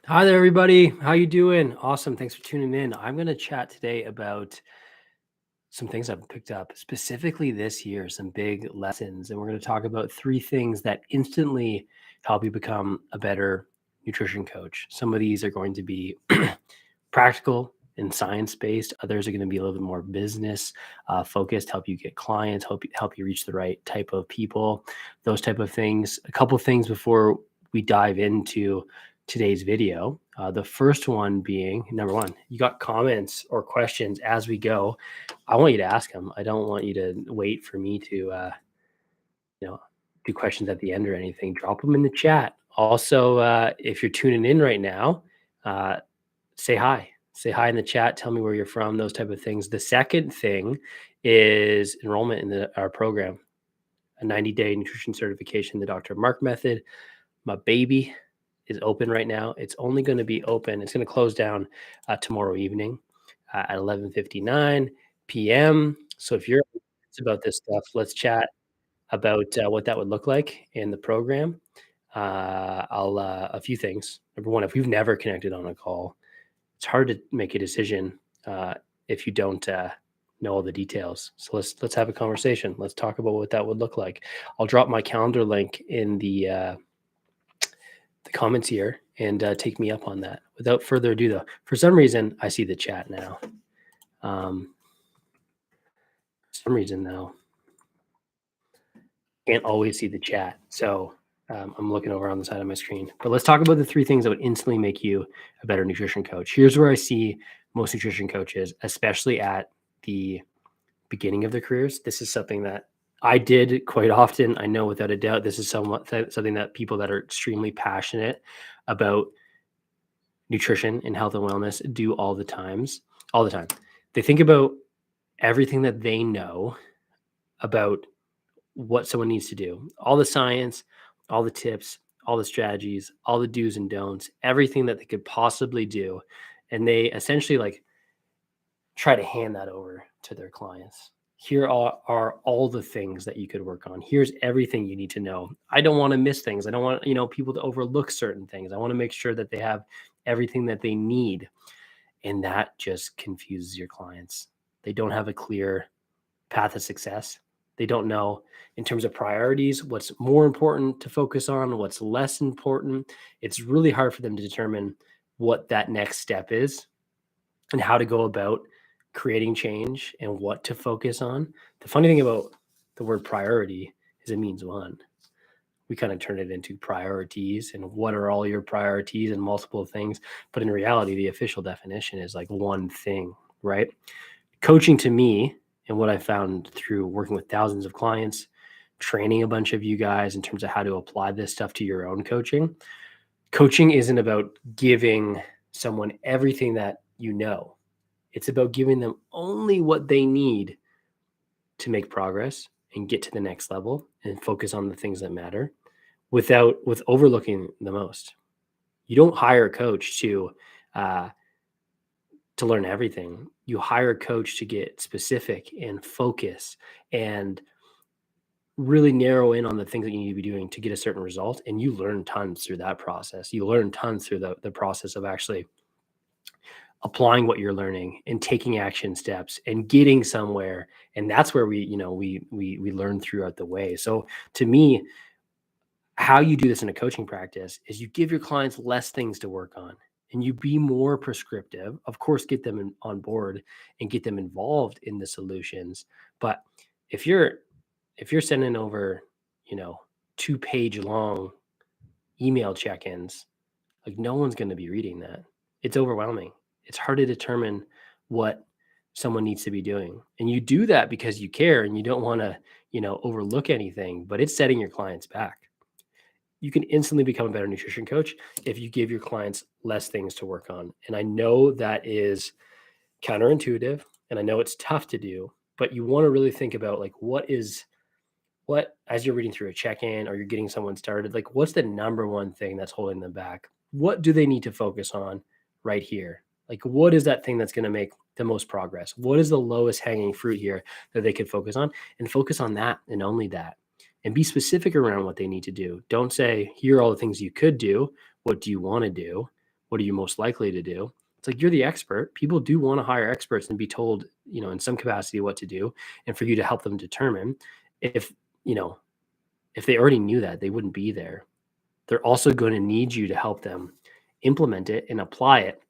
Hi there, everybody. How you doing? Awesome. Thanks for tuning in. I'm going to chat today about some things I've picked up specifically this year, some big lessons, and we're going to talk about three things that instantly help you become a better nutrition coach. Some of these are going to be practical and science-based. Others are going to be a little bit more business focused, help you get clients, help you reach the right type of people, those type of things. A couple things before we dive into today's video. The first one being, number one, you got comments or questions as we go. I want you to ask them. I don't want you to wait for me to, you know, do questions at the end or anything. Drop them in the chat. Also, if you're tuning in right now, uh, say hi. Say hi in the chat. Tell me where you're from. Those type of things. The second thing is enrollment in our program, a 90-day nutrition certification, the Dr. Mark method. My baby is open right now. It's only going to be open. It's going to close down tomorrow evening at 11:59 p.m. So if you're curious about this stuff, let's chat about what that would look like in the program. I'll a few things. Number one, if we've never connected on a call, it's hard to make a decision if you don't know all the details. So let's have a conversation. Let's talk about what that would look like. I'll drop my calendar link in the comments here and take me up on that. Without further ado, though, for some reason I see the chat now. For some reason, though, can't always see the chat. So I'm looking over on the side of my screen. But let's talk about the three things that would instantly make you a better nutrition coach. Here's where I see most nutrition coaches, especially at the beginning of their careers. This is something that I did quite often. I know without a doubt, this is something that people that are extremely passionate about nutrition and health and wellness do all the time. They think about everything that they know about what someone needs to do, all the science, all the tips, all the strategies, all the do's and don'ts, everything that they could possibly do. And they essentially like try to hand that over to their clients. Here are all the things that you could work on. Here's everything you need to know. I don't want to miss things. I don't want, people to overlook certain things. I want to make sure that they have everything that they need. And that just confuses your clients. They don't have a clear path of success. They don't know in terms of priorities, what's more important to focus on, what's less important. It's really hard for them to determine what that next step is and how to go about creating change and what to focus on. The funny thing about the word priority is it means one. We kind of turn it into priorities and what are all your priorities and multiple things. But in reality, the official definition is like one thing, right? Coaching to me, and what I found through working with thousands of clients, training a bunch of you guys in terms of how to apply this stuff to your own coaching. Coaching isn't about giving someone everything that you know. It's about giving them only what they need to make progress and get to the next level and focus on the things that matter with overlooking the most. You don't hire a coach to learn everything. You hire a coach to get specific and focus and really narrow in on the things that you need to be doing to get a certain result. And you learn tons through that process. You learn tons through the process of actually applying what you're learning and taking action steps and getting somewhere. And that's where we learn throughout the way. So to me, how you do this in a coaching practice is you give your clients less things to work on and you be more prescriptive. Of course, get them on board and get them involved in the solutions. But if you're sending over, 2-page long email check-ins, like no one's going to be reading that. It's overwhelming. It's hard to determine what someone needs to be doing. And you do that because you care and you don't want to, overlook anything, but it's setting your clients back. You can instantly become a better nutrition coach if you give your clients less things to work on. And I know that is counterintuitive and I know it's tough to do, but you want to really think about like what as you're reading through a check-in or you're getting someone started, like what's the number one thing that's holding them back? What do they need to focus on right here? Like what is that thing that's going to make the most progress? What is the lowest hanging fruit here that they could focus on, and focus on that and only that, and be specific around what they need to do. Don't say, here are all the things you could do. What do you want to do? what are you most likely to do? It's like, you're the expert. People do want to hire experts and be told, in some capacity what to do, and for you to help them determine. If, you know, if they already knew that, they wouldn't be there. They're also going to need you to help them implement it and apply it.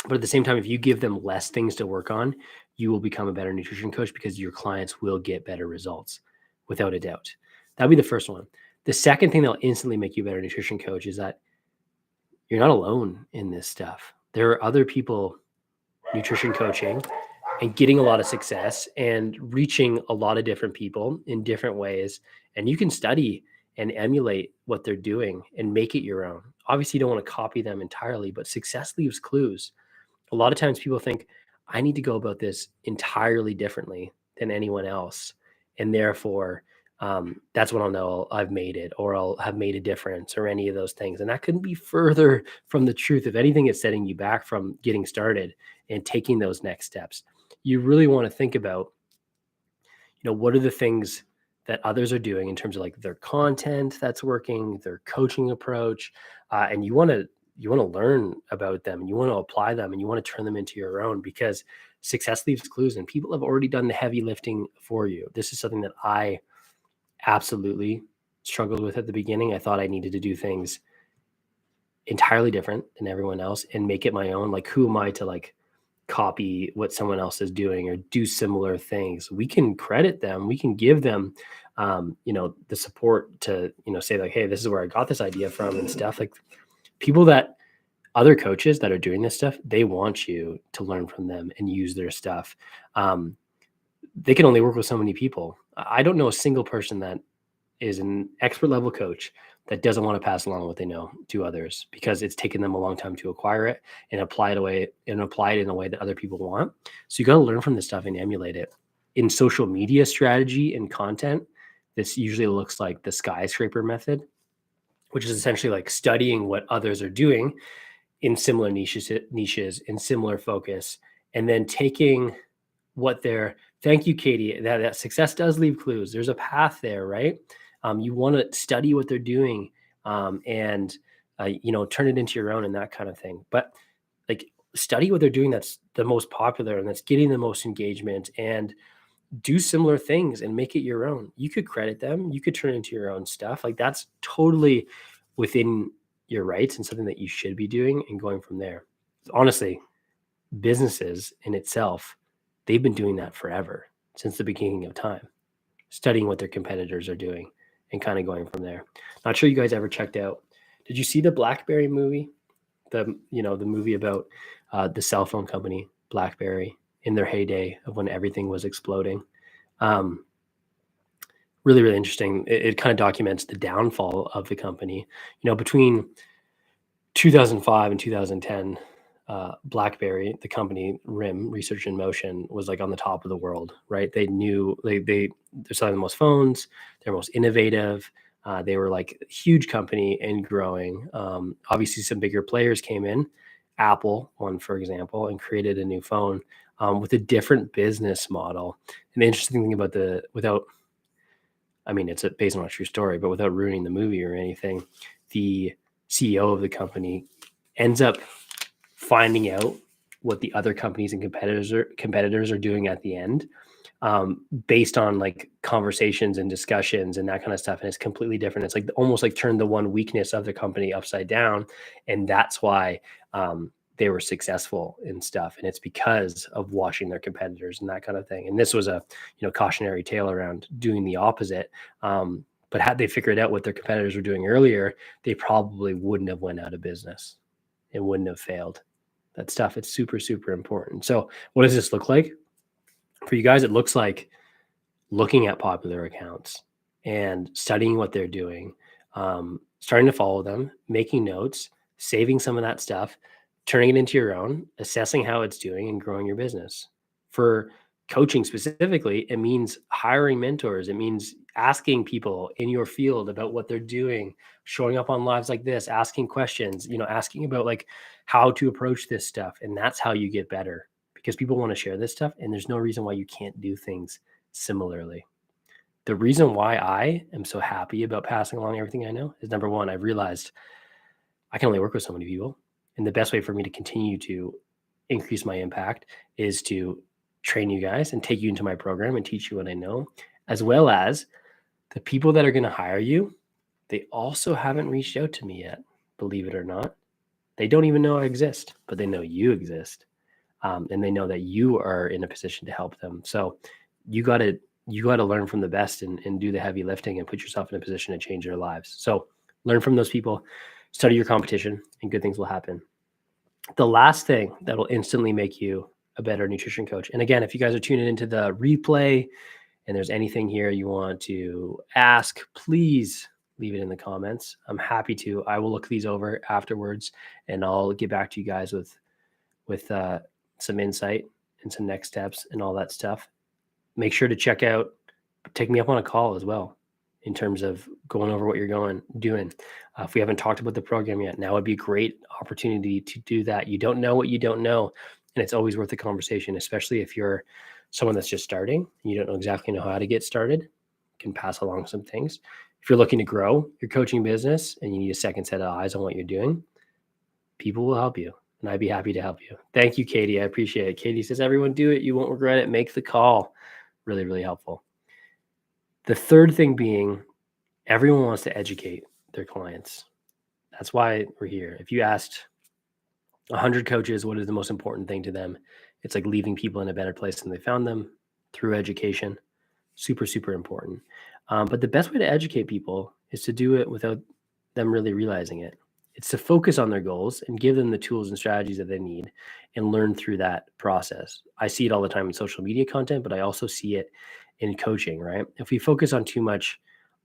But at the same time, if you give them less things to work on, you will become a better nutrition coach because your clients will get better results, without a doubt. That'd be the first one. The second thing that'll instantly make you a better nutrition coach is that you're not alone in this stuff. There are other people nutrition coaching and getting a lot of success and reaching a lot of different people in different ways. And you can study and emulate what they're doing and make it your own. Obviously, you don't want to copy them entirely, but success leaves clues. A lot of times people think, I need to go about this entirely differently than anyone else. And therefore, that's when I'll know I've made it, or I'll have made a difference, or any of those things. And that couldn't be further from the truth. If anything, it's setting you back from getting started and taking those next steps. You really want to think about, what are the things that others are doing in terms of like their content that's working, their coaching approach, and you want to learn about them, and you want to apply them, and you want to turn them into your own, because success leaves clues and people have already done the heavy lifting for you. This is something that I absolutely struggled with at the beginning. I thought I needed to do things entirely different than everyone else and make it my own. Like, who am I to like copy what someone else is doing or do similar things? We can credit them. We can give them, the support to, say like, hey, this is where I got this idea from and stuff. Like, people that other coaches that are doing this stuff, they want you to learn from them and use their stuff. They can only work with so many people. I don't know a single person that is an expert level coach that doesn't want to pass along what they know to others, because it's taken them a long time to acquire it and apply it in a way that other people want. So you got to learn from this stuff and emulate it. In social media strategy and content, this usually looks like the skyscraper method, which is essentially like studying what others are doing in similar niches, in similar focus, and then taking what they're. Thank you, Katie. That success does leave clues. There's a path there, right? You want to study what they're doing, and turn it into your own and that kind of thing. But like, study what they're doing that's the most popular and that's getting the most engagement, and do similar things and make it your own. You could credit them. You could turn it into your own stuff. Like, that's totally within your rights and something that you should be doing and going from there. Honestly, businesses in itself, they've been doing that forever, since the beginning of time, studying what their competitors are doing and kind of going from there. Not sure you guys ever checked out. Did you see the Blackberry movie? The movie about the cell phone company, Blackberry, in their heyday of when everything was exploding. Really, really interesting. It kind of documents the downfall of the company. Between 2005 and 2010, Blackberry, the company RIM, Research in Motion, was like on the top of the world, right? They knew they're selling the most phones, they're most innovative. They were like a huge company and growing. Obviously, some bigger players came in. Apple, one for example, and created a new phone with a different business model. And the interesting thing about it's based on a true story, but without ruining the movie or anything, the CEO of the company ends up finding out what the other companies and competitors are doing at the end, based on like conversations and discussions and that kind of stuff. And it's completely different. It's like almost like turned the one weakness of the company upside down. And that's why they were successful in stuff. And it's because of watching their competitors and that kind of thing. And this was a, cautionary tale around doing the opposite. But had they figured out what their competitors were doing earlier, they probably wouldn't have went out of business and wouldn't have failed. That stuff, it's super, super important. So what does this look like for you guys? It looks like looking at popular accounts and studying what they're doing, starting to follow them, making notes, saving some of that stuff, turning it into your own, assessing how it's doing, and growing your business. For coaching specifically, it means hiring mentors. It means asking people in your field about what they're doing, showing up on lives like this, asking questions, asking about like how to approach this stuff. And that's how you get better, because people want to share this stuff, and there's no reason why you can't do things similarly. The reason why I am so happy about passing along everything I know is, number one, I've realized I can only work with so many people. And the best way for me to continue to increase my impact is to train you guys and take you into my program and teach you what I know, as well as the people that are going to hire you. They also haven't reached out to me yet, believe it or not. They don't even know I exist, but they know you exist. And they know that you are in a position to help them. So you got to learn from the best and do the heavy lifting and put yourself in a position to change their lives. So learn from those people, study your competition, and good things will happen. The last thing that will instantly make you a better nutrition coach. And again, if you guys are tuning into the replay and there's anything here you want to ask, please leave it in the comments. I'm happy to. I will look these over afterwards and I'll get back to you guys with some insight and some next steps and all that stuff. Make sure to take me up on a call as well in terms of going over what you're doing. If we haven't talked about the program yet, now would be a great opportunity to do that. You don't know what you don't know, and it's always worth a conversation, especially if you're someone that's just starting and you don't exactly know how to get started. Can pass along some things. If you're looking to grow your coaching business and you need a second set of eyes on what you're doing, people will help you, and I'd be happy to help you. Thank you, Katie. I appreciate it. Katie says, everyone do it. You won't regret it. Make the call. Really, really helpful. The third thing being, everyone wants to educate their clients. That's why we're here. If you asked 100 coaches what is the most important thing to them, it's like leaving people in a better place than they found them through education. Super, super important. But the best way to educate people is to do it without them really realizing it. It's to focus on their goals and give them the tools and strategies that they need and learn through that process. I see it all the time in social media content, but I also see it in coaching, right? If we focus on too much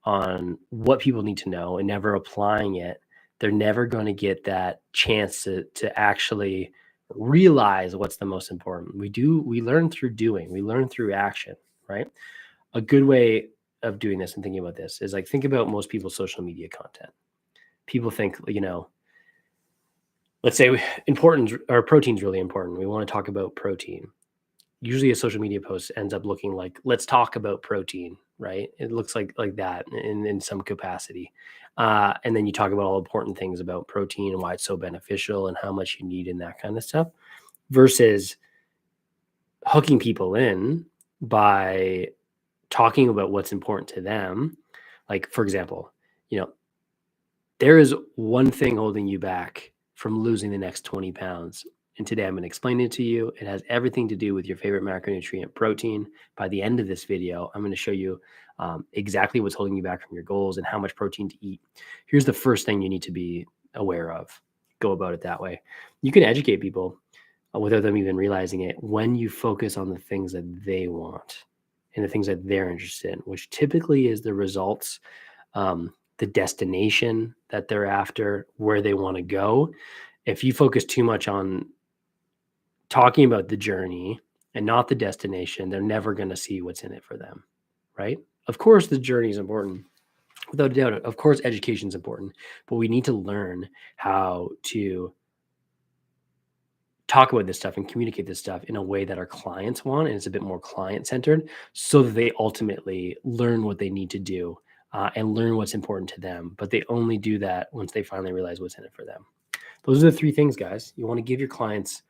on what people need to know and never applying it, they're never going to get that chance to actually realize what's the most important. We learn through doing, we learn through action, right? A good way of doing this and thinking about this is like, think about most people's social media content. People think, let's say protein's really important. We want to talk about protein. Usually a social media post ends up looking like, let's talk about protein, right? It looks like that in some capacity. And then you talk about all important things about protein and why it's so beneficial and how much you need and that kind of stuff, versus hooking people in by talking about what's important to them. Like, for example, there is one thing holding you back from losing the next 20 pounds. And today I'm going to explain it to you. It has everything to do with your favorite macronutrient, protein. By the end of this video, I'm going to show you exactly what's holding you back from your goals and how much protein to eat. Here's the first thing you need to be aware of. Go about it that way. You can educate people without them even realizing it when you focus on the things that they want and the things that they're interested in, which typically is the results, the destination that they're after, where they want to go. If you focus too much on talking about the journey and not the destination, they're never going to see what's in it for them, right? Of course, the journey is important. Without a doubt, of course, education is important, but we need to learn how to talk about this stuff and communicate this stuff in a way that our clients want, and it's a bit more client-centered, so that they ultimately learn what they need to do and learn what's important to them. But they only do that once they finally realize what's in it for them. Those are the three things, guys. You want to give your clients,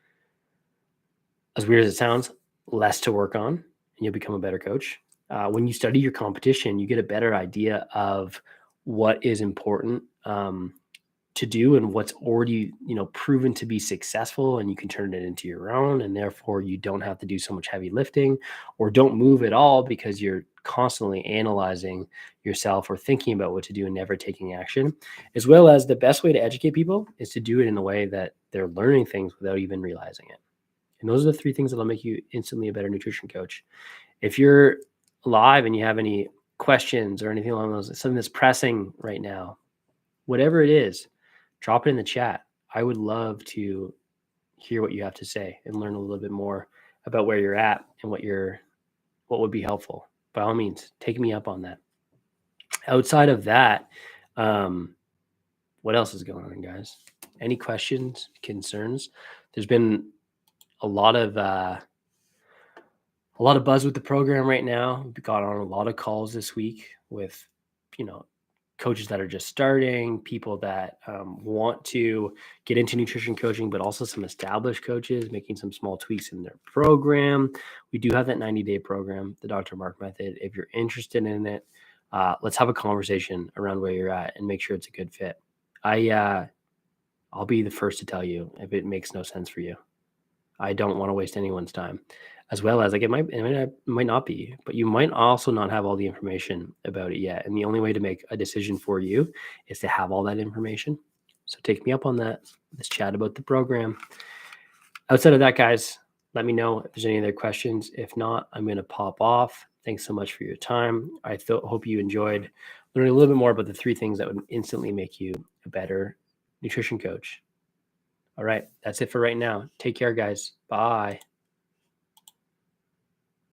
as weird as it sounds, less to work on, and you'll become a better coach. When you study your competition, you get a better idea of what is important to do and what's already proven to be successful, and you can turn it into your own, and therefore you don't have to do so much heavy lifting or don't move at all because you're constantly analyzing yourself or thinking about what to do and never taking action. As well as, the best way to educate people is to do it in a way that they're learning things without even realizing it. And those are the three things that'll make you instantly a better nutrition coach. If you're live and you have any questions or anything along those, something that's pressing right now, whatever it is, drop it in the chat. I would love to hear what you have to say and learn a little bit more about where you're at and what would be helpful. By all means, take me up on that. Outside of that, what else is going on, guys? Any questions, concerns? There's been a lot of buzz with the program right now. We've got on a lot of calls this week with, coaches that are just starting, people that want to get into nutrition coaching, but also some established coaches making some small tweaks in their program. We do have that 90-day program, the Dr. Mark Method. If you're interested in it, let's have a conversation around where you're at and make sure it's a good fit. I'll be the first to tell you if it makes no sense for you. I don't want to waste anyone's time, as well as like it might not be, but you might also not have all the information about it yet. And the only way to make a decision for you is to have all that information. So take me up on that. Let's chat about the program. Outside of that, guys, let me know if there's any other questions. If not, I'm going to pop off. Thanks so much for your time. I hope you enjoyed learning a little bit more about the 3 things that would instantly make you a better nutrition coach. All right, that's it for right now. Take care, guys. Bye.